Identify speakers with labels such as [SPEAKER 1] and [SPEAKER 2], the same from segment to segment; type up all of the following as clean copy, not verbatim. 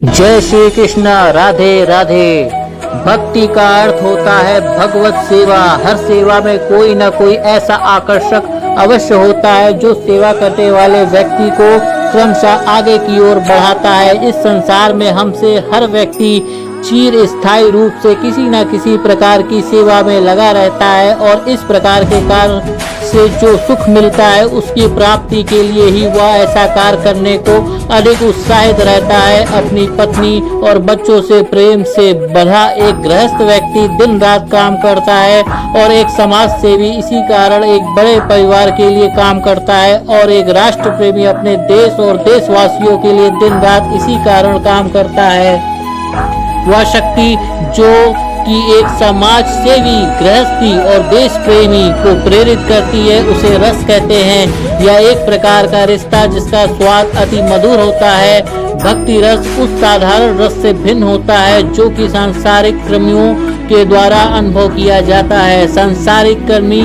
[SPEAKER 1] जय श्री कृष्ण। राधे राधे। भक्ति का अर्थ होता है भगवत सेवा। हर सेवा में कोई न कोई ऐसा आकर्षक अवश्य होता है जो सेवा करने वाले व्यक्ति को क्रमशः आगे की ओर बढ़ाता है। इस संसार में हमसे हर व्यक्ति चिर स्थायी रूप से किसी न किसी प्रकार की सेवा में लगा रहता है और इस प्रकार के कार्य से जो सुख मिलता है उसकी प्राप्ति के लिए ही वह ऐसा कार्य करने को अधिक उत्साहित रहता है। अपनी पत्नी और बच्चों से प्रेम से बंधा एक गृहस्थ व्यक्ति दिन रात काम करता है और एक समाज सेवी इसी कारण एक बड़े परिवार के लिए काम करता है और एक राष्ट्र प्रेमी अपने देश और देशवासियों के लिए दिन रात इसी कारण काम करता है। वह शक्ति जो कि एक समाज सेवी, गृहस्थी और देश प्रेमी को प्रेरित करती है उसे रस कहते हैं। यह एक प्रकार का रिश्ता जिसका स्वाद अति मधुर होता है। भक्ति रस उस साधारण रस से भिन्न होता है जो कि सांसारिक कर्मियों के द्वारा अनुभव किया जाता है। सांसारिक कर्मी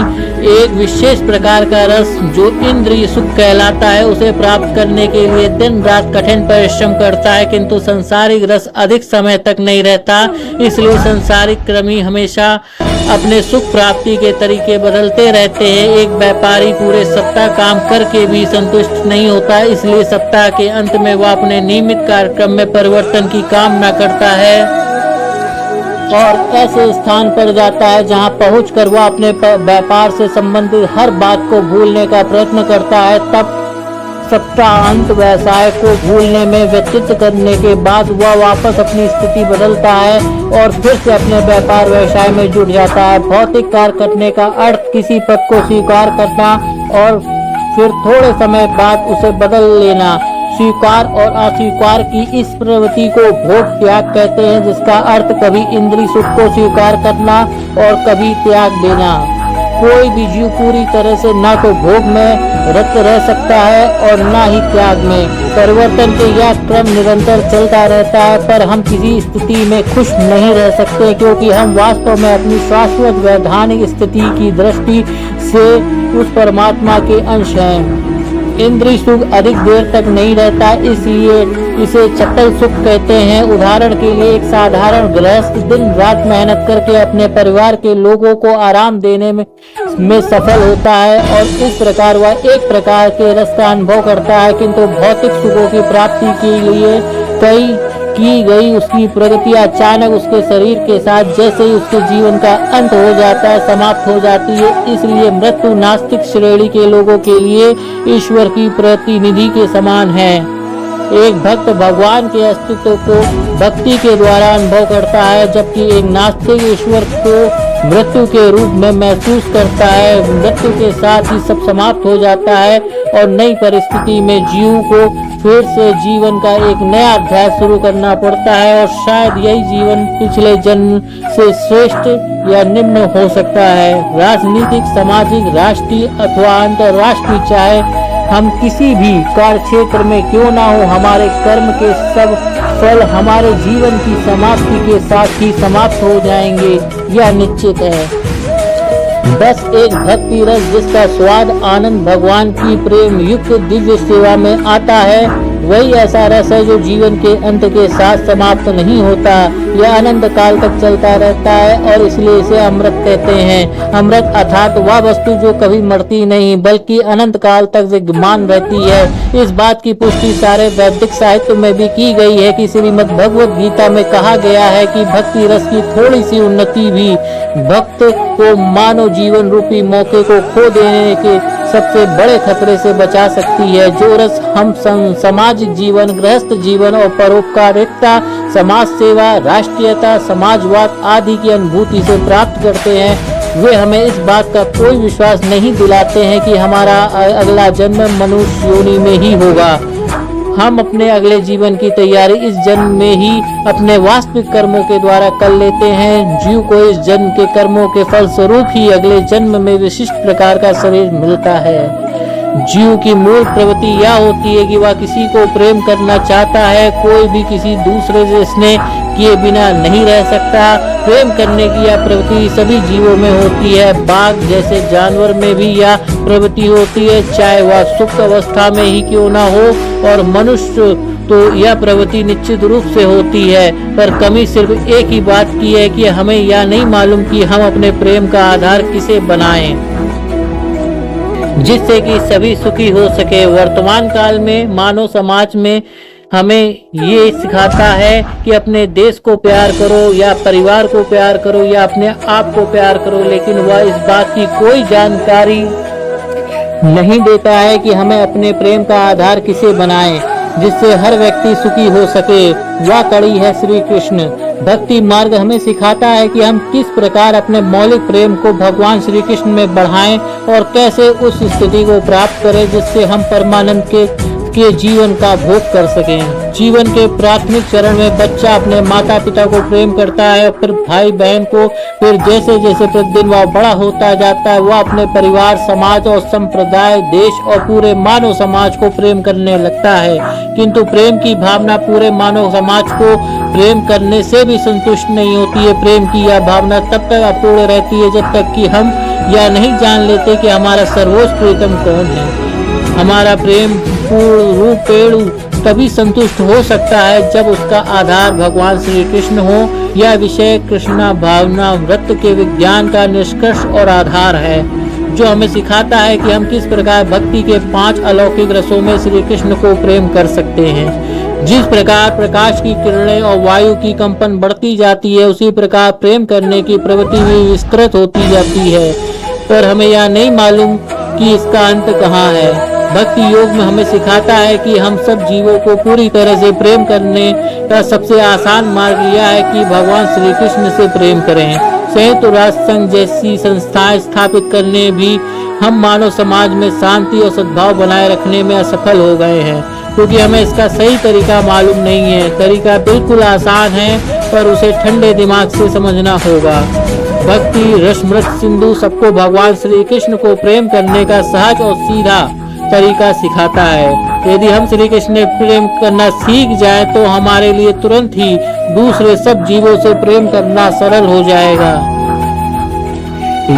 [SPEAKER 1] एक विशेष प्रकार का रस जो इंद्रिय सुख कहलाता है उसे प्राप्त करने के लिए दिन रात कठिन परिश्रम करता है, किंतु सांसारिक रस अधिक समय तक नहीं रहता। इसलिए सांसारिक कर्मी हमेशा अपने सुख प्राप्ति के तरीके बदलते रहते हैं। एक व्यापारी पूरे सप्ताह काम करके भी संतुष्ट नहीं होता, इसलिए सप्ताह के अंत में वह अपने नियमित कार्यक्रम में परिवर्तन की कामना करता है और ऐसे स्थान पर जाता है जहां पहुंचकर वह अपने व्यापार से संबंधित हर बात को भूलने का प्रयत्न करता है। तब सप्ताहांत व्यवसाय को भूलने में व्यतीत करने के बाद वह वापस अपनी स्थिति बदलता है और फिर से अपने व्यापार व्यवसाय में जुट जाता है। भौतिक कार्य करने का अर्थ किसी पद को स्वीकार करना और फिर थोड़े समय बाद उसे बदल लेना। स्वीकार और अस्वीकार की इस प्रवृत्ति को भोग त्याग कहते हैं, जिसका अर्थ कभी इंद्रिय सुख को स्वीकार करना और कभी त्याग देना। कोई भी जीव पूरी तरह से ना तो भोग में रत रह सकता है और ना ही त्याग में। परिवर्तन के यह क्रम निरंतर चलता रहता है, पर हम किसी स्थिति में खुश नहीं रह सकते क्योंकि हम वास्तव में अपनी शाश्वत वैधानिक स्थिति की दृष्टि से उस परमात्मा के अंश हैं। इंद्रिय सुख अधिक देर तक नहीं रहता, इसलिए इसे चपल सुख कहते हैं। उदाहरण के लिए एक साधारण गृहस्थ दिन रात मेहनत करके अपने परिवार के लोगों को आराम देने में सफल होता है और इस प्रकार वह एक प्रकार के रस का अनुभव करता है, किंतु भौतिक सुखों की प्राप्ति के लिए की गई उसकी प्रगति अचानक उसके शरीर के साथ जैसे ही उसके जीवन का अंत हो जाता है समाप्त हो जाती है। इसलिए मृत्यु नास्तिक श्रेणी के लोगों के लिए ईश्वर की प्रतिनिधि के समान है। एक भक्त भगवान के अस्तित्व को भक्ति के द्वारा अनुभव करता है, जबकि एक नास्तिक ईश्वर को मृत्यु के रूप में महसूस करता है। मृत्यु के साथ ही सब समाप्त हो जाता है और नई परिस्थिति में जीव को फिर से जीवन का एक नया अध्याय शुरू करना पड़ता है और शायद यही जीवन पिछले जन्म से श्रेष्ठ या निम्न हो सकता है। राजनीतिक, सामाजिक, राष्ट्रीय अथवा अंतर्राष्ट्रीय, चाहे हम किसी भी कार्य क्षेत्र में क्यों ना हो, हमारे कर्म के सब फल हमारे जीवन की समाप्ति के साथ ही समाप्त हो जाएंगे, यह निश्चित है। बस एक भक्ति रस जिसका स्वाद आनंद भगवान की प्रेम युक्त दिव्य सेवा में आता है, वही ऐसा रस है जो जीवन के अंत के साथ समाप्त नहीं होता। यह अनंत काल तक चलता रहता है और इसलिए इसे अमृत कहते हैं। अमृत अर्थात वह वस्तु जो कभी मरती नहीं बल्कि अनंत काल तक विद्यमान रहती है। इस बात की पुष्टि सारे वैदिक साहित्य में भी की गई है कि श्रीमद् भगवद गीता में कहा गया है कि भक्ति रस की थोड़ी सी उन्नति भी भक्त को मानव जीवन रूपी मौके को खो देने के सबसे बड़े खतरे से बचा सकती है। जो रस हम सामाजिक जीवन, गृहस्थ जीवन और परोपकारिता, समाज सेवा, राष्ट्रीयता, समाजवाद आदि की अनुभूति से प्राप्त करते हैं, वे हमें इस बात का कोई विश्वास नहीं दिलाते हैं कि हमारा अगला जन्म मनुष्य योनि में ही होगा। हम अपने अगले जीवन की तैयारी इस जन्म में ही अपने वास्तविक कर्मों के द्वारा कर लेते हैं। जीव को इस जन्म के कर्मों के फल स्वरूप ही अगले जन्म में विशिष्ट प्रकार का शरीर मिलता है। जीव की मूल प्रवृत्ति यह होती है कि वह किसी को प्रेम करना चाहता है। कोई भी किसी दूसरे से स्नेह किए बिना नहीं रह सकता। प्रेम करने की यह प्रवृत्ति सभी जीवों में होती है। बाघ जैसे जानवर में भी यह प्रवृत्ति होती है, चाहे वह सुप्त अवस्था में ही क्यों ना हो, और मनुष्य तो यह प्रवृत्ति निश्चित रूप से होती है, पर कमी सिर्फ एक ही बात की है कि हमें यह नहीं मालूम कि हम अपने प्रेम का आधार किसे बनाएं, जिससे कि सभी सुखी हो सके। वर्तमान काल में मानव समाज में हमें ये सिखाता है कि अपने देश को प्यार करो या परिवार को प्यार करो या अपने आप को प्यार करो, लेकिन वह इस बात की कोई जानकारी नहीं देता है कि हमें अपने प्रेम का आधार किसे बनाएं, जिससे हर व्यक्ति सुखी हो सके। वह कड़ी है श्री कृष्ण। भक्ति मार्ग हमें सिखाता है कि हम किस प्रकार अपने मौलिक प्रेम को भगवान श्री कृष्ण में बढ़ाएं और कैसे उस स्थिति को प्राप्त करें जिससे हम परमानंद के जीवन का भोग कर सकें। जीवन के प्राथमिक चरण में बच्चा अपने माता पिता को प्रेम करता है, फिर भाई बहन को, फिर जैसे जैसे प्रतिदिन वह बड़ा होता जाता है वह अपने परिवार, समाज और संप्रदाय, देश और पूरे मानव समाज को प्रेम करने लगता है। किंतु प्रेम की भावना पूरे मानव समाज को प्रेम करने से भी संतुष्ट नहीं होती है। प्रेम की यह भावना तब तक अपूर्ण रहती है जब तक कि हम यह नहीं जान लेते कि हमारा सर्वोच्च प्रियतम कौन है। हमारा प्रेम पूर्ण रूप पेड़ू तभी संतुष्ट हो सकता है जब उसका आधार भगवान श्री कृष्ण हो। यह विषय कृष्णा भावना व्रत के विज्ञान का निष्कर्ष और आधार है, जो हमें सिखाता है कि हम किस प्रकार भक्ति के 5 अलौकिक रसों में श्री कृष्ण को प्रेम कर सकते हैं। जिस प्रकार प्रकाश की किरणें और वायु की कंपन बढ़ती जाती है, उसी प्रकार प्रेम करने की प्रवृत्ति भी विस्तृत होती जाती है, पर हमें यह नहीं मालूम कि इसका अंत कहाँ है। भक्ति योग में हमें सिखाता है कि हम सब जीवों को पूरी तरह से प्रेम करने का सबसे आसान मार्ग यह है कि भगवान श्री कृष्ण से प्रेम करें। संयुक्त राष्ट्र संघ जैसी संस्थाएं स्थापित करने भी हम मानव समाज में शांति और सद्भाव बनाए रखने में असफल हो गए हैं, क्योंकि हमें इसका सही तरीका मालूम नहीं है। तरीका बिल्कुल आसान है, पर उसे ठंडे दिमाग से समझना होगा। भक्ति रसमृत सिंधु सबको भगवान श्री कृष्ण को प्रेम करने का सहज और सीधा तरीका सिखाता है। यदि हम श्री कृष्ण से प्रेम करना सीख जाए तो हमारे लिए तुरंत ही दूसरे सब जीवों से प्रेम करना सरल हो जाएगा।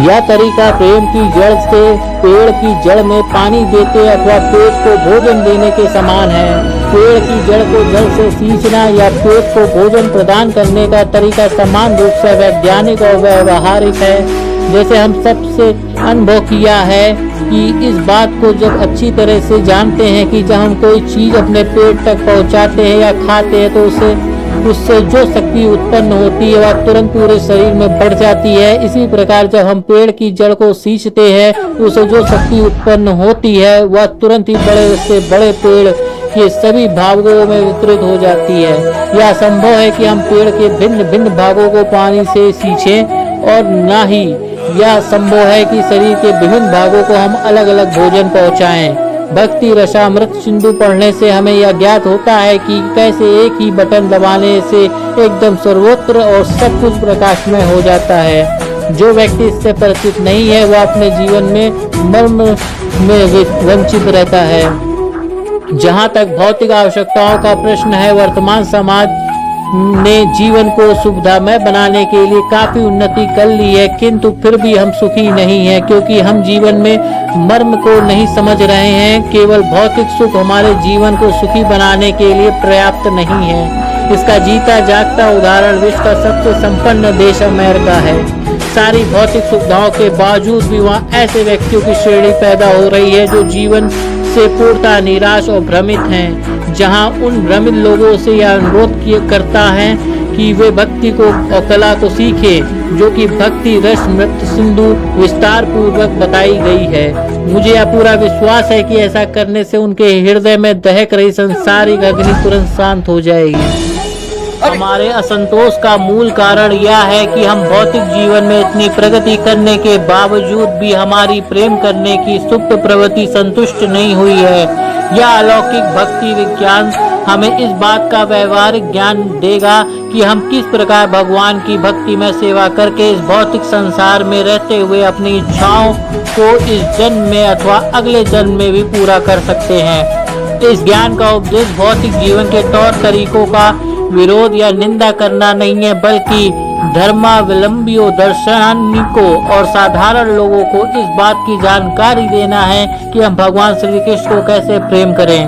[SPEAKER 1] यह तरीका प्रेम की जड़ से पेड़ की जड़ में पानी देते अथवा पेड़ को भोजन देने के समान है। पेड़ की जड़ को जल से सींचना या पेड़ को भोजन प्रदान करने का तरीका समान रूप से वैज्ञानिक और व्यवहारिक है। जैसे हम सबसे अनुभव किया है कि इस बात को जब अच्छी तरह से जानते हैं कि जब हम कोई चीज अपने पेट तक पहुंचाते हैं या खाते हैं तो उससे जो शक्ति उत्पन्न होती है वह तुरंत पूरे शरीर में बढ़ जाती है। इसी प्रकार जब हम पेड़ की जड़ को सींचते हैं तो उससे जो शक्ति उत्पन्न होती है वह तुरंत ही बड़े से बड़े पेड़ के सभी भागों में वितरित हो जाती है। यह संभव है कि हम पेड़ के भिन्न भिन्न भागों को पानी से सींचें, और न ही यह संभव है कि शरीर के विभिन्न भागों को हम अलग अलग भोजन पहुंचाएं। भक्ति रसामृत सिंधु पढ़ने से हमें यह ज्ञात होता है कि कैसे एक ही बटन दबाने से एकदम सर्वत्र और सब कुछ प्रकाशमय हो जाता है। जो व्यक्ति इससे परिचित नहीं है वह अपने जीवन में मर्म में वंचित रहता है। जहाँ तक भौतिक आवश्यकताओं का प्रश्न है, वर्तमान समाज ने जीवन को सुविधामय बनाने के लिए काफी उन्नति कर ली है, किंतु फिर भी हम सुखी नहीं हैं, क्योंकि हम जीवन में मर्म को नहीं समझ रहे हैं। केवल भौतिक सुख हमारे जीवन को सुखी बनाने के लिए पर्याप्त नहीं है। इसका जीता जागता उदाहरण विश्व का सबसे संपन्न देश अमेरिका है। सारी भौतिक सुविधाओं के बावजूद भी वहाँ ऐसे व्यक्तियों की श्रेणी पैदा हो रही है जो जीवन से पूर्णतः निराश और भ्रमित हैं। जहां उन भ्रमित लोगों से यह अनुरोध करता है कि वे भक्ति को और कला को सीखें, जो कि भक्ति रस मृत सिंधु विस्तार पूर्वक बताई गई है। मुझे यह पूरा विश्वास है कि ऐसा करने से उनके हृदय में दहक रही संसारिक अग्नि तुरंत शांत हो जाएगी। हमारे असंतोष का मूल कारण यह है कि हम भौतिक जीवन में इतनी प्रगति करने के बावजूद भी हमारी प्रेम करने की सुप्त प्रवृत्ति संतुष्ट नहीं हुई है। यह अलौकिक भक्ति विज्ञान हमें इस बात का व्यवहारिक ज्ञान देगा कि हम किस प्रकार भगवान की भक्ति में सेवा करके इस भौतिक संसार में रहते हुए अपनी इच्छाओं को इस जन्म में अथवा अगले जन्म में भी पूरा कर सकते हैं। इस ज्ञान का उपदेश भौतिक जीवन के तौर तरीकों का विरोध या निंदा करना नहीं है, बल्कि धर्मावलंबियों, दार्शनिकों और साधारण लोगों को इस बात की जानकारी देना है कि हम भगवान श्री कृष्ण को कैसे प्रेम करें।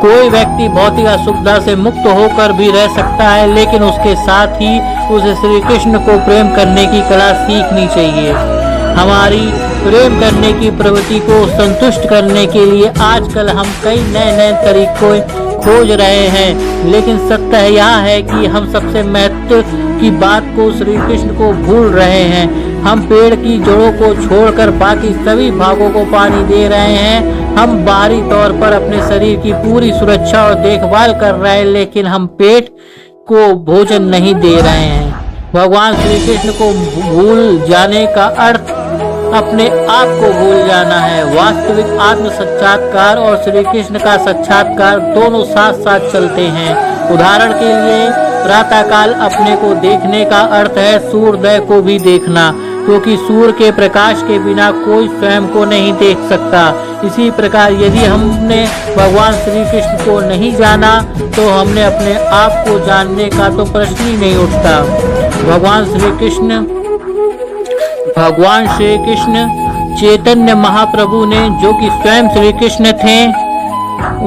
[SPEAKER 1] कोई व्यक्ति भौतिक असुविधा से मुक्त होकर भी रह सकता है, लेकिन उसके साथ ही उसे श्री कृष्ण को प्रेम करने की कला सीखनी चाहिए। हमारी प्रेम करने की प्रवृत्ति को संतुष्ट करने के लिए आजकल हम कई नए नए तरीकों खोज रहे हैं, लेकिन सत्य यह है कि हम सबसे महत्व की बात को श्री कृष्ण को भूल रहे हैं। हम पेड़ की जड़ों को छोड़कर बाकी सभी भागों को पानी दे रहे हैं। हम बाहरी तौर पर अपने शरीर की पूरी सुरक्षा और देखभाल कर रहे हैं, लेकिन हम पेट को भोजन नहीं दे रहे हैं। भगवान श्री कृष्ण को भूल जाने का अर्थ अपने आप को भूल जाना है। वास्तविक आत्म साक्षात्कार और श्री कृष्ण का साक्षात्कार दोनों साथ साथ चलते हैं। उदाहरण के लिए प्रातःकाल अपने को देखने का अर्थ है सूर्योदय को भी देखना, क्योंकि सूर्य के प्रकाश के बिना कोई स्वयं को नहीं देख सकता। इसी प्रकार यदि हमने भगवान श्री कृष्ण को नहीं जाना तो हमने अपने आप को जानने का तो प्रश्न ही नहीं उठता। भगवान श्री कृष्ण चैतन्य महाप्रभु ने, जो कि स्वयं श्री कृष्ण थे,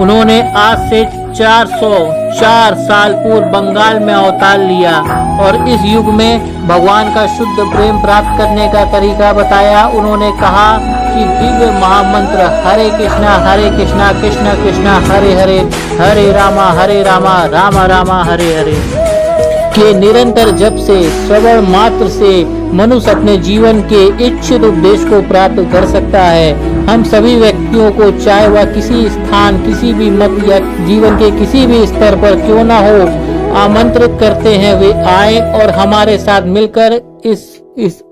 [SPEAKER 1] उन्होंने आज से 404 साल पूर्व बंगाल में अवतार लिया और इस युग में भगवान का शुद्ध प्रेम प्राप्त करने का तरीका बताया। उन्होंने कहा कि दिव्य महामंत्र हरे कृष्णा कृष्ण कृष्ण हरे हरे, हरे रामा रामा रामा हरे हरे के निरंतर जप से, श्रवण मात्र से मनुष्य अपने जीवन के इच्छित उद्देश्य को प्राप्त कर सकता है। हम सभी व्यक्तियों को, चाहे वह किसी स्थान, किसी भी मत या जीवन के किसी भी स्तर पर क्यों ना हो, आमंत्रित करते हैं वे आए और हमारे साथ मिलकर इस